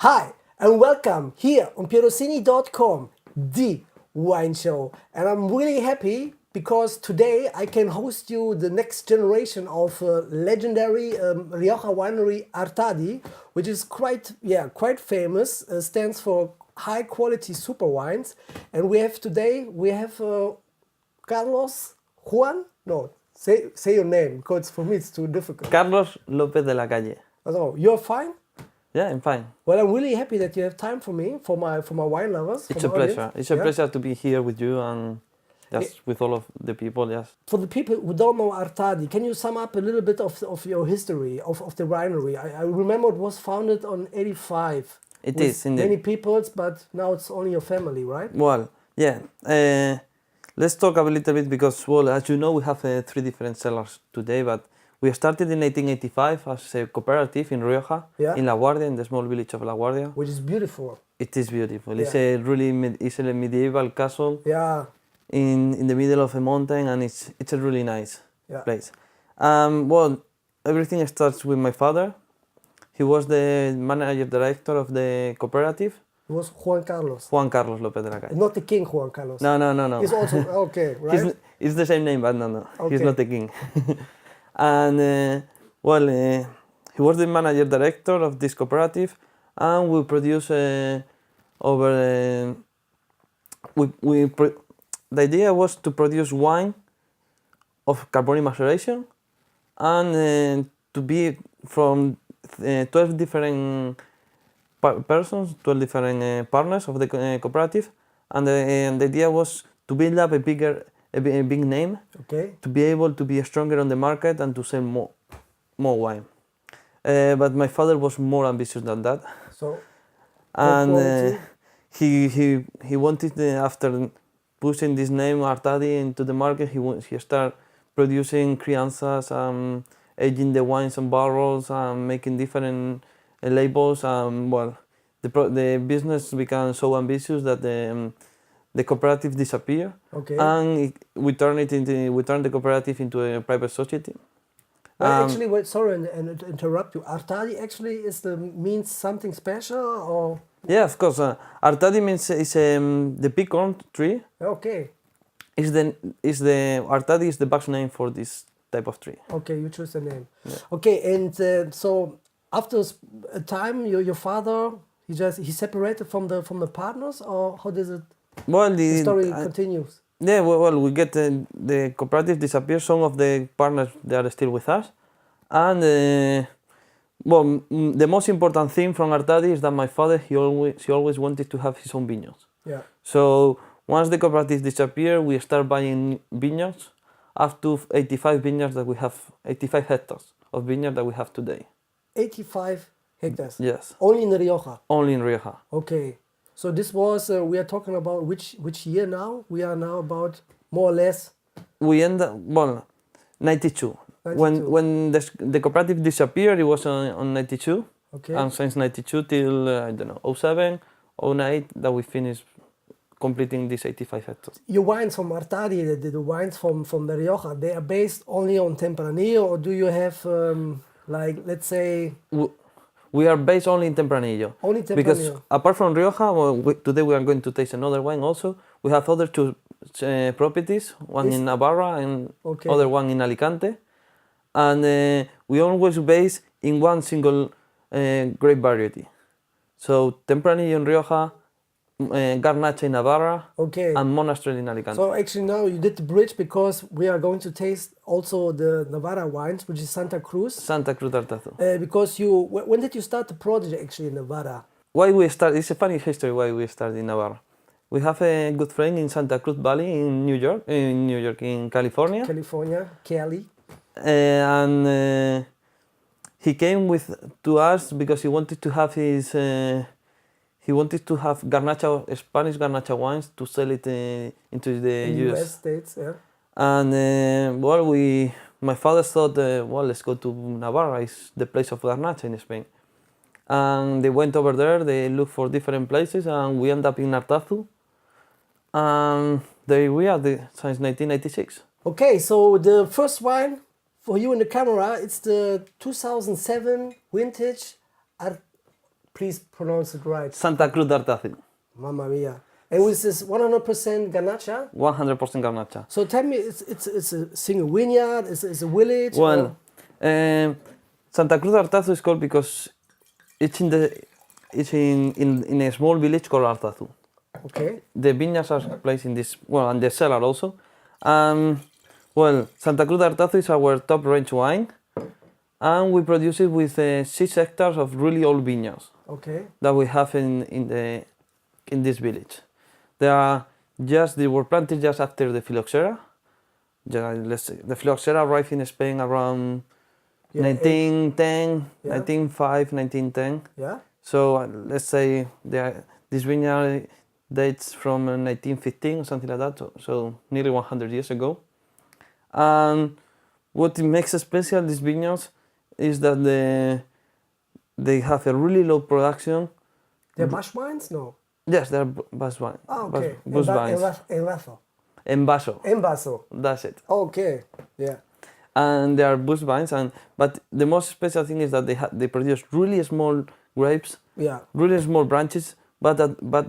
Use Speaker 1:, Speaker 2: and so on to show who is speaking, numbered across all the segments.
Speaker 1: Hi, and welcome here on pierosini.com, the wine show. And I'm really happy because today I can host you the next generation of legendary Rioja winery Artadi, which is quite famous, stands for high quality super wines. And we have Carlos, Juan, no, say your name, because for me it's too difficult.
Speaker 2: Carlos López de Lacalle.
Speaker 1: Oh, you're fine?
Speaker 2: Yeah, I'm fine.
Speaker 1: Well, I'm really happy that you have time for me, for my wine lovers.
Speaker 2: It's a pleasure. It's a pleasure to be here with you and just with all of the people, yes.
Speaker 1: For the people who don't know Artadi, can you sum up a little bit of your history, of the winery? I remember it was founded on 85.
Speaker 2: It is, indeed.
Speaker 1: Many people, but now it's only your family, right?
Speaker 2: Well, yeah. Let's talk a little bit because, well, as you know, we have 3 different cellars today, but we started in 1885 as a cooperative in Rioja, in Laguardia, in the small village of Laguardia.
Speaker 1: Which is beautiful.
Speaker 2: It is beautiful. Yeah. It's a really medieval castle in the middle of a mountain, and it's a really nice place. Well, everything starts with my father. He was the manager director of the cooperative.
Speaker 1: It was Juan Carlos.
Speaker 2: Juan Carlos López de Lacalle.
Speaker 1: Not the king Juan Carlos.
Speaker 2: No.
Speaker 1: He's also, okay, right?
Speaker 2: It's the same name, but no.
Speaker 1: Okay.
Speaker 2: He's not the king. And, he was the manager director of this cooperative, and we produce the idea was to produce wine of carbonic maceration and to be from 12 different persons, 12 different partners of the cooperative, and the idea was to build up a big name, to be able to be stronger on the market and to sell more wine. But my father was more ambitious than that.
Speaker 1: So,
Speaker 2: and he wanted, after pushing this name Artadi into the market, he started producing crianzas, aging the wines on barrels, making different labels. Well, the business became so ambitious that the cooperative disappeared, and we turned the cooperative into a private society.
Speaker 1: Well, actually, sorry and interrupt you. Artadi actually means something special, or?
Speaker 2: Yeah, of course. Artadi means the pecan tree.
Speaker 1: Okay.
Speaker 2: Artadi is the back name for this type of tree.
Speaker 1: Okay, you choose the name. Yeah. Okay, and so after a time, your father he separated from the partners, or how does it?
Speaker 2: Well,
Speaker 1: the story continues.
Speaker 2: Yeah, well, we get the cooperative disappears. Some of the partners, they are still with us, and the most important thing from Artadi is that my father he always wanted to have his own vineyards.
Speaker 1: Yeah.
Speaker 2: So once the cooperative disappeared, we start buying vineyards, up to 85 vineyards that we have, 85 hectares of vineyard that we have today. 85
Speaker 1: hectares.
Speaker 2: Yes.
Speaker 1: Only in Rioja.
Speaker 2: Only in Rioja.
Speaker 1: Okay. So this was, we are talking about which year now? We are now about more or less?
Speaker 2: We end up, 92. When the cooperative disappeared, it was on 92.
Speaker 1: Okay.
Speaker 2: And since 92 till, 07, 08, that we finished completing these 85 hectares.
Speaker 1: Your wines from Artadi, the wines from the Rioja, they are based only on Tempranillo, or do you have, let's say...
Speaker 2: We are based only in Tempranillo.
Speaker 1: Only Tempranillo.
Speaker 2: Because apart from Rioja, today we are going to taste another wine also. We have other 2 properties, one in Navarra and other one in Alicante. And we always base in one single grape variety. So Tempranillo in Rioja, Garnacha in Navarra, and Monastrell in Alicante.
Speaker 1: So actually now you did the bridge because we are going to taste also the Navarra wines, which is Santa Cruz.
Speaker 2: Santa Cruz Artazo.
Speaker 1: Because when did you start the project actually in Navarra?
Speaker 2: Why we start? It's a funny history why we started in Navarra. We have a good friend in Santa Cruz Valley in in California.
Speaker 1: Cali.
Speaker 2: And he came to us because he wanted to have his. He wanted to have Spanish Garnacha wines to sell it into the US
Speaker 1: States, yeah.
Speaker 2: And my father thought, let's go to Navarra. It's the place of Garnacha in Spain. And they went over there. They looked for different places, and we ended up in Artazu. And there we are since 1996.
Speaker 1: Okay, so the first wine for you in the camera, it's the 2007 vintage Please pronounce it right.
Speaker 2: Santa Cruz d'Artazi.
Speaker 1: Mamma mia. And with this 100% Garnacha?
Speaker 2: 100% Garnacha.
Speaker 1: So tell me, it's a single vineyard, it's a village?
Speaker 2: Well, Santa Cruz d'Artazu is called because it's in a small village called Artazu.
Speaker 1: Okay.
Speaker 2: The vineyards are placed in this, well, and the cellar also. Well, Santa Cruz d'Artazu is our top range wine, and we produce it with 6 hectares of really old vineyards.
Speaker 1: Okay.
Speaker 2: That we have in this village. They were planted just after the phylloxera. The phylloxera arrived in Spain around 1910, 1905, 1910.
Speaker 1: Yeah.
Speaker 2: So let's say this vineyard dates from 1915 or something like that, so nearly 100 years ago. And what it makes special these vineyards is that they have a really low production.
Speaker 1: They're mash wines? No.
Speaker 2: Yes, they're bush wines.
Speaker 1: Ah, okay.
Speaker 2: Bush wines. Envaso. That's it.
Speaker 1: Okay. Yeah.
Speaker 2: And they are bush vines, but the most special thing is that they produce really small grapes.
Speaker 1: Yeah.
Speaker 2: Really small branches, but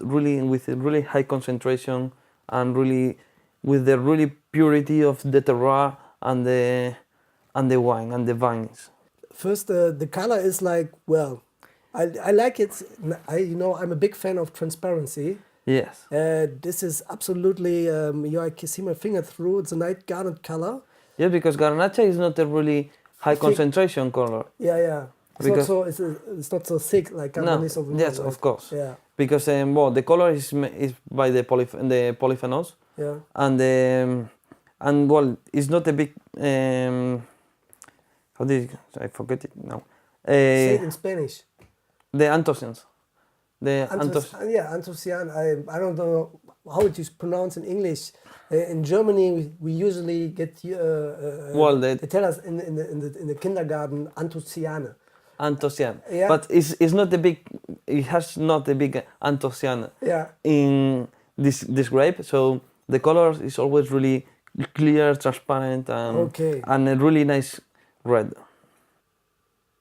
Speaker 2: really with a really high concentration and really with the really purity of the terroir and the wine and the vines.
Speaker 1: First, the color is like, well, I like it. I'm a big fan of transparency.
Speaker 2: Yes.
Speaker 1: This is absolutely, I can see my finger through. It's a nice garnet color.
Speaker 2: Yeah, because Garnacha is not a really high concentration color.
Speaker 1: Yeah. It's not so thick like Cabernet Sauvignon.
Speaker 2: Yes, of course.
Speaker 1: Yeah.
Speaker 2: Because the color is by the polyphenols.
Speaker 1: Yeah.
Speaker 2: And well, it's not a big. I forget it now.
Speaker 1: Say it in Spanish.
Speaker 2: The anthocyans.
Speaker 1: Anthocyane. I don't know how it is pronounced in English. In Germany, we usually get they tell us in the kindergarten anthocyane.
Speaker 2: Anthocyane.
Speaker 1: Yeah.
Speaker 2: But it's not a big. It has not a big anthocyane.
Speaker 1: Yeah.
Speaker 2: In this grape, so the color is always really clear, transparent, and a really nice red.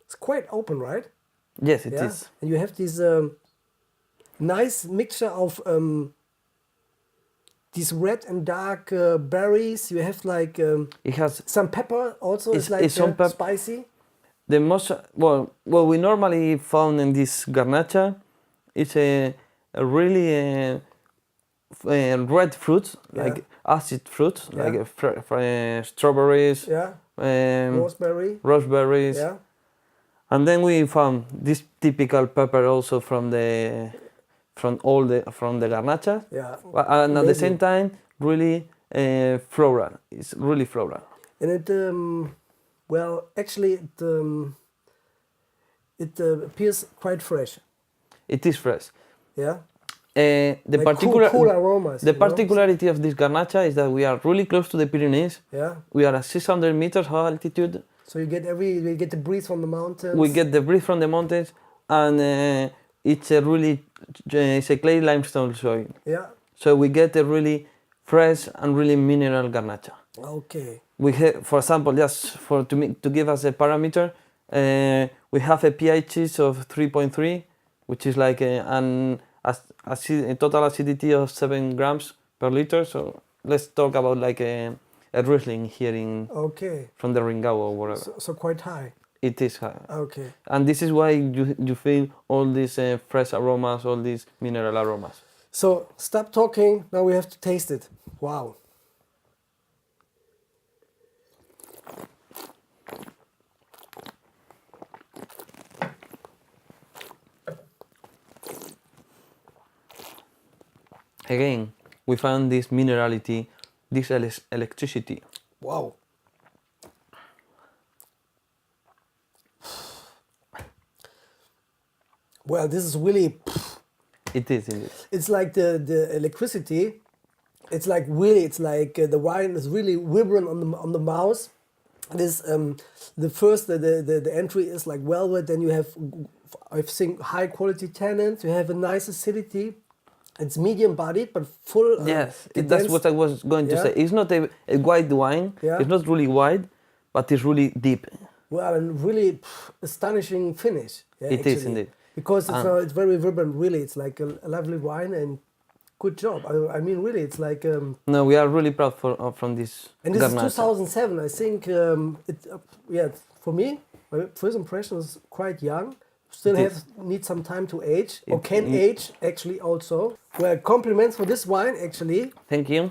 Speaker 1: It's quite open, right?
Speaker 2: Yes, it is.
Speaker 1: And you have this nice mixture of these red and dark berries. You have like
Speaker 2: it has
Speaker 1: some pepper also. It's like spicy.
Speaker 2: The most what we normally found in this Garnacha is a really red fruits, like acid fruits, like strawberries.
Speaker 1: Yeah.
Speaker 2: Raspberries.
Speaker 1: Yeah.
Speaker 2: And then we found this typical pepper also from the Garnacha.
Speaker 1: Yeah.
Speaker 2: And at the same time, really floral. It's really floral.
Speaker 1: And it appears quite fresh.
Speaker 2: It is fresh.
Speaker 1: Yeah.
Speaker 2: Cool
Speaker 1: aromas.
Speaker 2: The particularity of this Garnacha is that we are really close to the Pyrenees.
Speaker 1: Yeah.
Speaker 2: We are at 600 meters high altitude.
Speaker 1: So you get the breeze from the mountains.
Speaker 2: We get the breeze from the mountains, and it's a clay limestone soil.
Speaker 1: Yeah.
Speaker 2: So we get a really fresh and really mineral Garnacha.
Speaker 1: Okay.
Speaker 2: We have, for example, just to give us a parameter, we have a pH of 3.3, which is like a total acidity of 7 grams per liter. So let's talk about like a Riesling here from the Rheingau or whatever.
Speaker 1: So quite high.
Speaker 2: It is high.
Speaker 1: Okay.
Speaker 2: And this is why you feel all these fresh aromas, all these mineral aromas.
Speaker 1: So stop talking. Now we have to taste it. Wow.
Speaker 2: Again, we found this minerality, this electricity.
Speaker 1: Wow. Well, this is really.
Speaker 2: It is indeed.
Speaker 1: It's like the electricity. It's like the wine is really vibrant on the mouth. This the entry is like velvet. Then you have, I think, high quality tannins. You have a nice acidity. It's medium bodied but full.
Speaker 2: Yes, that's what I was going to say. It's not a white wine. Yeah. It's not really wide, but it's really deep.
Speaker 1: Well, and really astonishing finish. Yeah,
Speaker 2: it is indeed.
Speaker 1: Because it's very vibrant. Really, it's like a lovely wine and good job. I mean, really, it's like.
Speaker 2: No, we are really proud from this.
Speaker 1: And this
Speaker 2: Garnacha.
Speaker 1: is 2007. I think for me, my first impression is quite young. Still need some time to age, or can age actually also. Well, compliments for this wine actually.
Speaker 2: Thank you.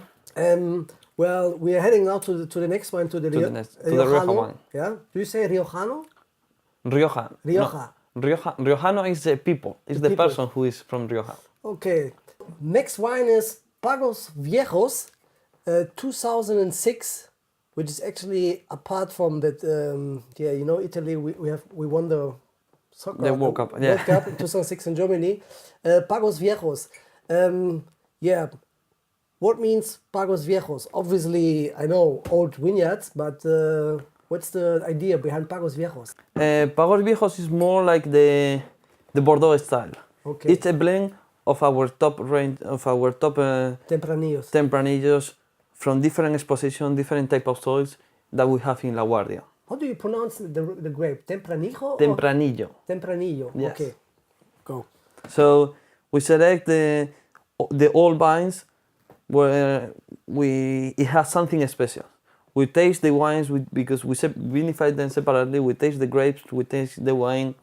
Speaker 1: Well, we are heading now to the next one, to the
Speaker 2: Rioja wine.
Speaker 1: Yeah, do you say Riojano?
Speaker 2: Rioja.
Speaker 1: Rioja.
Speaker 2: No. Riojano is the people. It's the
Speaker 1: people.
Speaker 2: person who is from Rioja.
Speaker 1: Okay. Next wine is Pagos Viejos, 2006, which is actually apart from that. Italy. We won the soccer.
Speaker 2: The World Cup.
Speaker 1: World Cup in 2006 in Germany. Pagos Viejos. What means Pagos Viejos? Obviously, I know old vineyards, but what's the idea behind Pagos Viejos?
Speaker 2: Pagos Viejos is more like the Bordeaux style.
Speaker 1: Okay.
Speaker 2: It's a blend of our top range,
Speaker 1: Tempranillos.
Speaker 2: Tempranillos from different exposition, different type of soils that we have in Laguardia.
Speaker 1: How do you pronounce the grape? Tempranillo?
Speaker 2: Tempranillo.
Speaker 1: Tempranillo.
Speaker 2: Yes.
Speaker 1: Okay. Go.
Speaker 2: So we select the old vines where it has something special. We taste the wines because we vinify them separately. We taste the grapes, we taste the wine.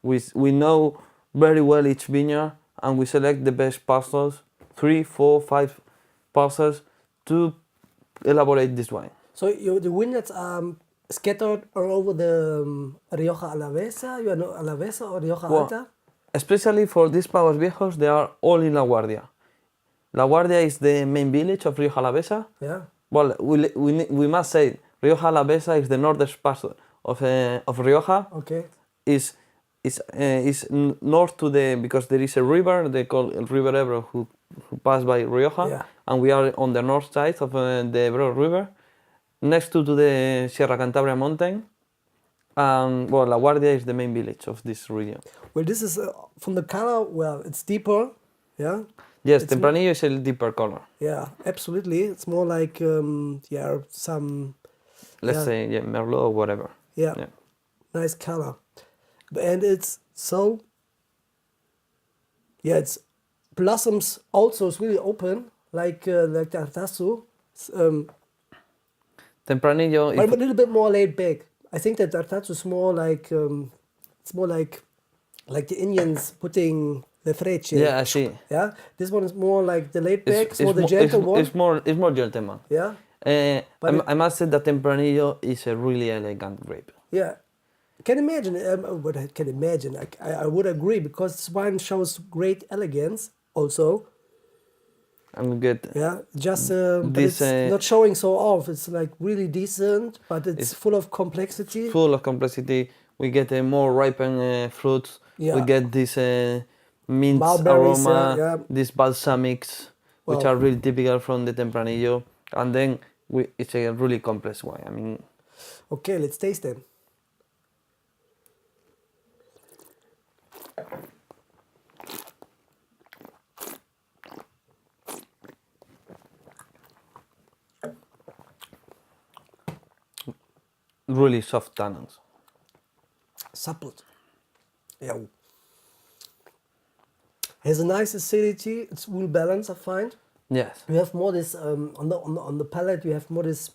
Speaker 2: We know very well each vineyard, and we select the best parcels, 3, 4, 5 parcels to elaborate this wine.
Speaker 1: So the vineyards are scattered all over the Rioja Alavesa. You know Alavesa or Rioja Alta?
Speaker 2: Especially for these Pagos Viejos, they are all in Laguardia. Laguardia is the main village of Rioja Alavesa.
Speaker 1: Yeah.
Speaker 2: Well, we must say Rioja Alavesa is the northern part of Rioja.
Speaker 1: Okay.
Speaker 2: Is north to because there is a river they call River Ebro who pass by Rioja, and we are on the north side of the Ebro River, next to the Sierra Cantabria mountain. Laguardia is the main village of this region.
Speaker 1: Well, this is from the color. Well, it's deeper. Yeah.
Speaker 2: Yes, Tempranillo is a deeper color.
Speaker 1: Yeah, absolutely. It's more like some.
Speaker 2: Let's say Merlot or whatever.
Speaker 1: Yeah. Nice color, and it's so. Yeah, it's blossoms also. It's really open, like the Artazu.
Speaker 2: Tempranillo,
Speaker 1: but a little bit more laid back. I think that Artazu is more like it's more like the Indians putting the frecce.
Speaker 2: Yeah, I see.
Speaker 1: Yeah, this one is more like the laid back, it's more the gentle one.
Speaker 2: It's more gentleman.
Speaker 1: Yeah.
Speaker 2: I must say that Tempranillo is a really elegant grape.
Speaker 1: Yeah, can imagine. What I can imagine, I would agree, because this wine shows great elegance also.
Speaker 2: I'm good.
Speaker 1: Yeah, just but it's not showing so off. It's like really decent, but it's full of complexity.
Speaker 2: Full of complexity. We get a more ripened fruits.
Speaker 1: Yeah.
Speaker 2: We get this mint
Speaker 1: Mulberries,
Speaker 2: aroma, these balsamics, which are really typical from the Tempranillo. And then it's a really complex wine. I mean.
Speaker 1: Okay, let's taste them.
Speaker 2: Really soft tannins.
Speaker 1: Supple. Yeah. Has a nice acidity. It's well balanced, I find.
Speaker 2: Yes.
Speaker 1: You have more this on the palate. You have more this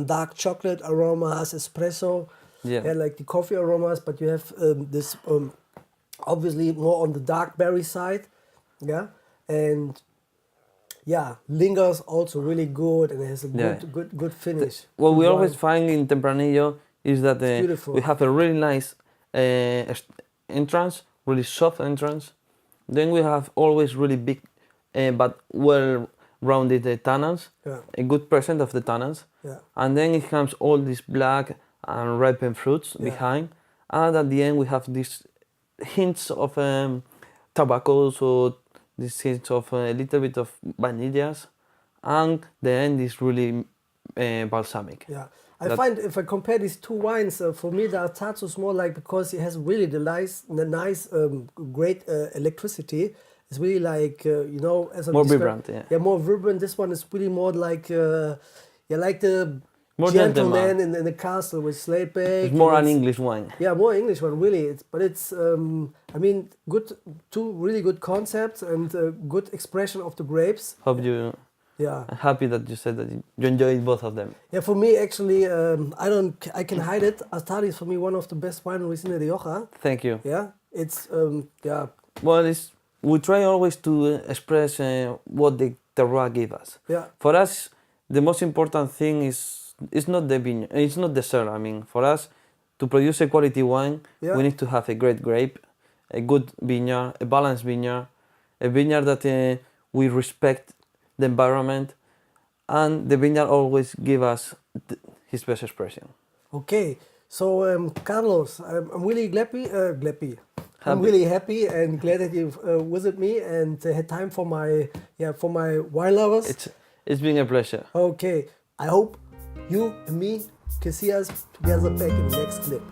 Speaker 1: dark chocolate aromas, espresso.
Speaker 2: Yeah.
Speaker 1: Like the coffee aromas. But you have this obviously more on the dark berry side. Yeah, and lingers also really good, and it has a good finish.
Speaker 2: What we always find in Tempranillo is that
Speaker 1: beautiful.
Speaker 2: We have a really nice entrance, really soft entrance. Then we have always really big but well-rounded tannins, a good percent of the tannins.
Speaker 1: Yeah.
Speaker 2: And then it comes all these black and ripened fruits behind. And at the end we have these hints of tobacco, so these hints of a little bit of vanillas. And the end is really balsamic.
Speaker 1: Yeah. I find if I compare these two wines, for me the Artazu is more like, because it has really the nice great electricity. It's really like as a
Speaker 2: more vibrant,
Speaker 1: more vibrant. This one is really more like like the
Speaker 2: More
Speaker 1: gentleman in the castle with slate bake.
Speaker 2: It's more an English wine.
Speaker 1: Yeah, more English one, really. But it's, I mean, two really good concepts and good expression of the grapes.
Speaker 2: Hope you.
Speaker 1: Yeah.
Speaker 2: I'm happy that you said that you enjoyed both of them.
Speaker 1: Yeah, for me actually, I can hide it. Artadi is for me one of the best wineries in Rioja.
Speaker 2: Thank you.
Speaker 1: Yeah, it's yeah.
Speaker 2: Well, we try always to express what the terroir gives us.
Speaker 1: Yeah.
Speaker 2: For us, the most important thing is not the vineyard. It's not the cellar. I mean, for us, to produce a quality wine, we need to have a great grape, a good vineyard, a balanced vineyard, a vineyard that we respect the environment, and the vineyard always give us his best expression.
Speaker 1: Okay, so Carlos, I'm really happy. I'm really happy and glad that you visited me and had time for my wine lovers.
Speaker 2: It's been a pleasure.
Speaker 1: Okay, I hope you and me can see us together back in the next clip.